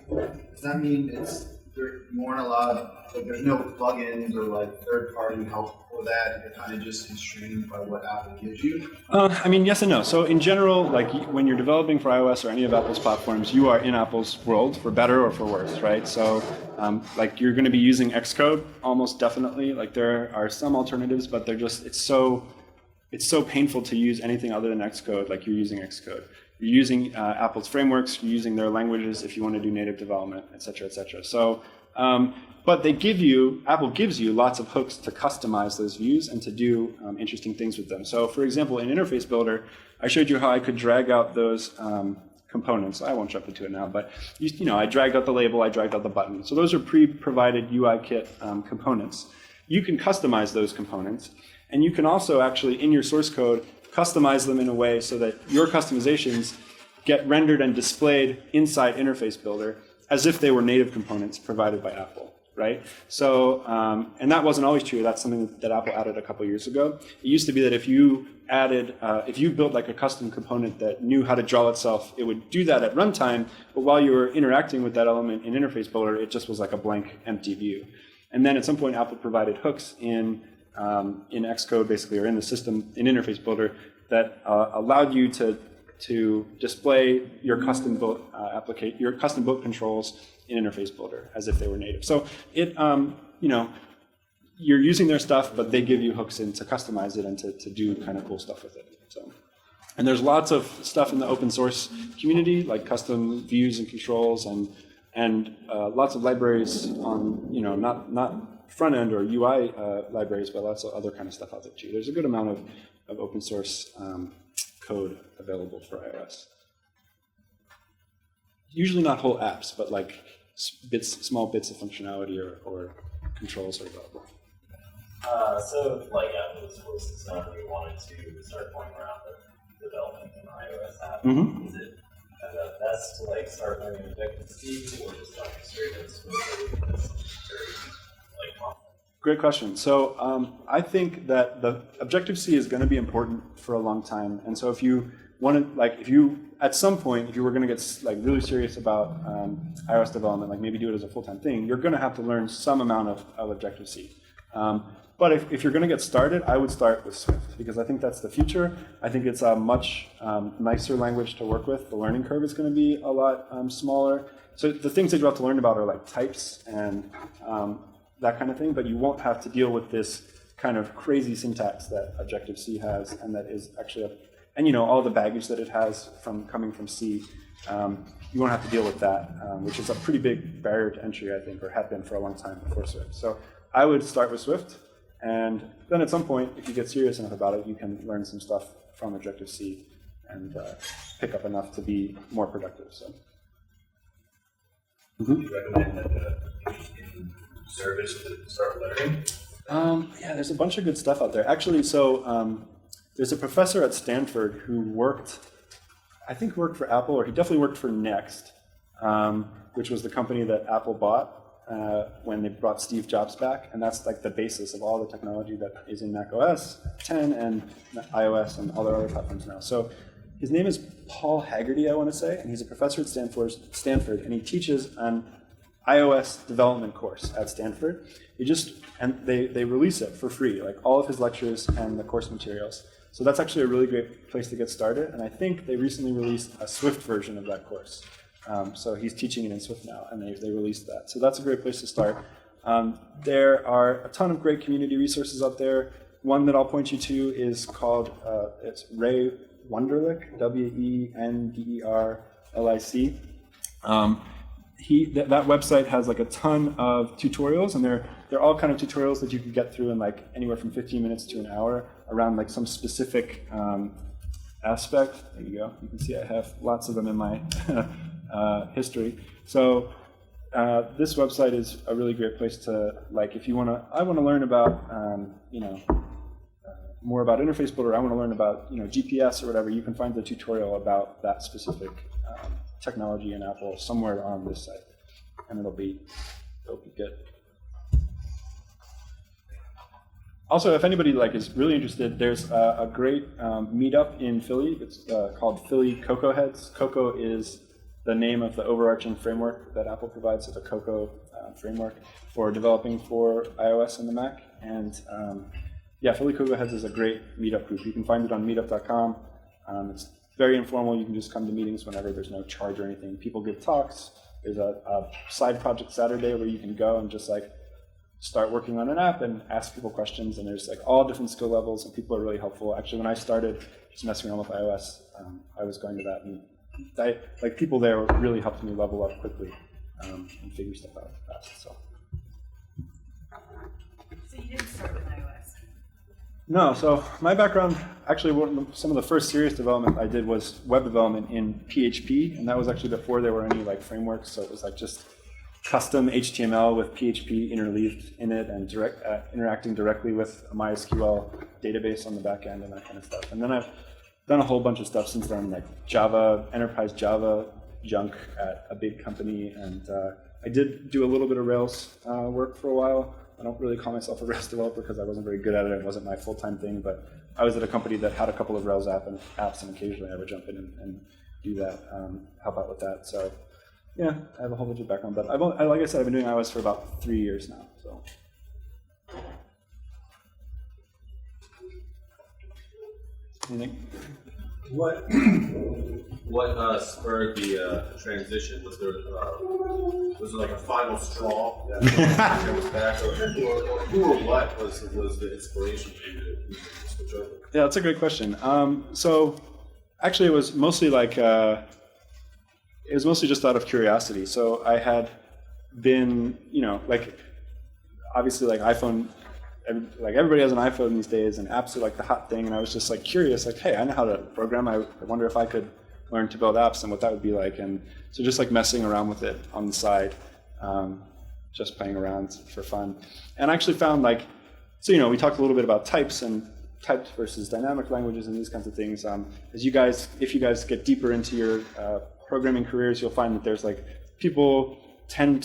does that mean it's you weren't allowed, like, there's no plugins or like third-party help for that. You're kind of just constrained by what Apple gives you. I mean, yes and no. So in general, like when you're developing for iOS or any of Apple's platforms, you are in Apple's world for better or for worse, right? So like you're going to be using Xcode almost definitely. Like there are some alternatives, but they're just it's so painful to use anything other than Xcode. Like you're using Xcode. You're using Apple's frameworks, you're using their languages if you want to do native development, et cetera, et cetera. So, but Apple gives you lots of hooks to customize those views and to do interesting things with them. So for example, in Interface Builder, I showed you how I could drag out those components. I won't jump into it now, but I dragged out the label, I dragged out the button. So those are pre-provided UIKit components. You can customize those components, and you can also actually, in your source code, customize them in a way so that your customizations get rendered and displayed inside Interface Builder as if they were native components provided by Apple, right? So, and that wasn't always true. That's something that Apple added a couple years ago. It used to be that if you built like a custom component that knew how to draw itself, it would do that at runtime, but while you were interacting with that element in Interface Builder, it just was like a blank, empty view. And then at some point, Apple provided hooks in Xcode, basically, or in the system in Interface Builder that allowed you to display your custom built your custom built controls in Interface Builder as if they were native. So it you're using their stuff, but they give you hooks in to customize it and to do kind of cool stuff with it. So, and there's lots of stuff in the open source community, like custom views and controls, and lots of libraries on not front end or UI libraries, but lots of other kind of stuff out there too. There's a good amount of open source code available for iOS. Usually not whole apps, but like small bits of functionality or controls are available. So if like Apple's forces on, we wanted to start playing around with development in iOS app, is it best to like start learning Objective-C or just start straight into ScopeLift? Great question. So I think that the Objective-C is going to be important for a long time. And so if you want to, at some point, if you were going to get like really serious about iOS development, like maybe do it as a full-time thing, you're going to have to learn some amount of Objective-C. But if you're going to get started, I would start with Swift, because I think that's the future. I think it's a much nicer language to work with. The learning curve is going to be a lot smaller. So the things that you have to learn about are like types and that kind of thing, but you won't have to deal with this kind of crazy syntax that Objective-C has, and that is actually all the baggage that it has from coming from C. You won't have to deal with that, which is a pretty big barrier to entry, I think, or had been for a long time before Swift. So I would start with Swift, and then at some point, if you get serious enough about it, you can learn some stuff from Objective-C and pick up enough to be more productive. So. Do you recommend that service to start learning? Yeah, there's a bunch of good stuff out there. Actually, so there's a professor at Stanford who worked for Apple, or he definitely worked for Next, which was the company that Apple bought when they brought Steve Jobs back, and that's like the basis of all the technology that is in Mac OS 10 and iOS and all their other platforms now. So his name is Paul Haggerty, I want to say, and he's a professor at Stanford, and he teaches an iOS development course at Stanford. They release it for free, like all of his lectures and the course materials. So that's actually a really great place to get started, and I think they recently released a Swift version of that course. So he's teaching it in Swift now, and they released that. So that's a great place to start. There are a ton of great community resources out there. One that I'll point you to is called, it's Ray Wenderlich, Wenderlic. That website has like a ton of tutorials, and they're all kind of tutorials that you can get through in like anywhere from 15 minutes to an hour around like some specific aspect. There you go. You can see I have lots of them in my history. So this website is a really great place to, like, if you want to, I want to learn about more about Interface Builder, I want to learn about GPS or whatever, you can find the tutorial about that specific technology in Apple somewhere on this site, and it'll be good. Also, if anybody is really interested, there's a great meetup in Philly. It's called Philly Cocoa Heads. Cocoa is the name of the overarching framework that Apple provides, so the Cocoa framework for developing for iOS and the Mac. And yeah, Philly Code Heads is a great meetup group. You can find it on meetup.com. It's very informal. You can just come to meetings whenever. There's no charge or anything. People give talks. There's a side project Saturday where you can go and just like start working on an app and ask people questions. And there's like all different skill levels, and people are really helpful. Actually, when I started just messing around with iOS, I was going to that, and like people there really helped me level up quickly and figure stuff out fast. So So you didn't start with iOS? no, so my background, actually some of the first serious development I did was web development in PHP, and that was actually before there were any like frameworks, so it was like just custom HTML with PHP interleaved in it and interacting directly with a MySQL database on the back end and that kind of stuff. And then I've done a whole bunch of stuff since then, like Java, enterprise Java junk at a big company, and I did do a little bit of Rails work for a while. I don't really call myself a Rails developer because I wasn't very good at it. It wasn't my full-time thing, but I was at a company that had a couple of Rails apps, and occasionally I would jump in and do that, help out with that. So yeah, I have a whole bunch of background, but like I said, I've been doing iOS for about 3 years now. So anything? What spurred the transition? Was there like a final straw that was back, or who or what was the inspiration for you to switch over? Yeah, that's a great question. So actually, it was mostly like it was mostly just out of curiosity. So I had been, like obviously like iPhone. Like everybody has an iPhone these days, and apps are like the hot thing. And I was just like curious, like, hey, I know how to program. I wonder if I could learn to build apps and what that would be like. And so just like messing around with it on the side, just playing around for fun. And I actually found like, so we talked a little bit about types and types versus dynamic languages and these kinds of things. If you guys get deeper into your programming careers, you'll find that there's like developers tend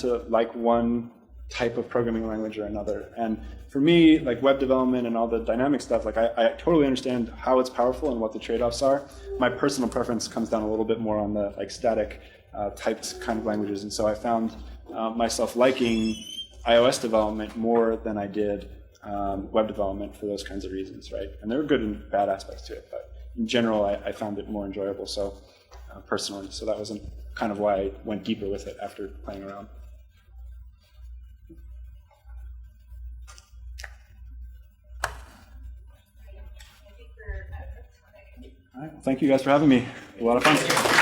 to like one type of programming language or another. And for me, like web development and all the dynamic stuff, like I totally understand how it's powerful and what the trade-offs are. My personal preference comes down a little bit more on the like static typed kind of languages. And so I found myself liking iOS development more than I did web development for those kinds of reasons, right? And there were good and bad aspects to it, but in general, I found it more enjoyable. So personally, so that was kind of why I went deeper with it after playing around. All right, well, thank you guys for having me. A lot of fun.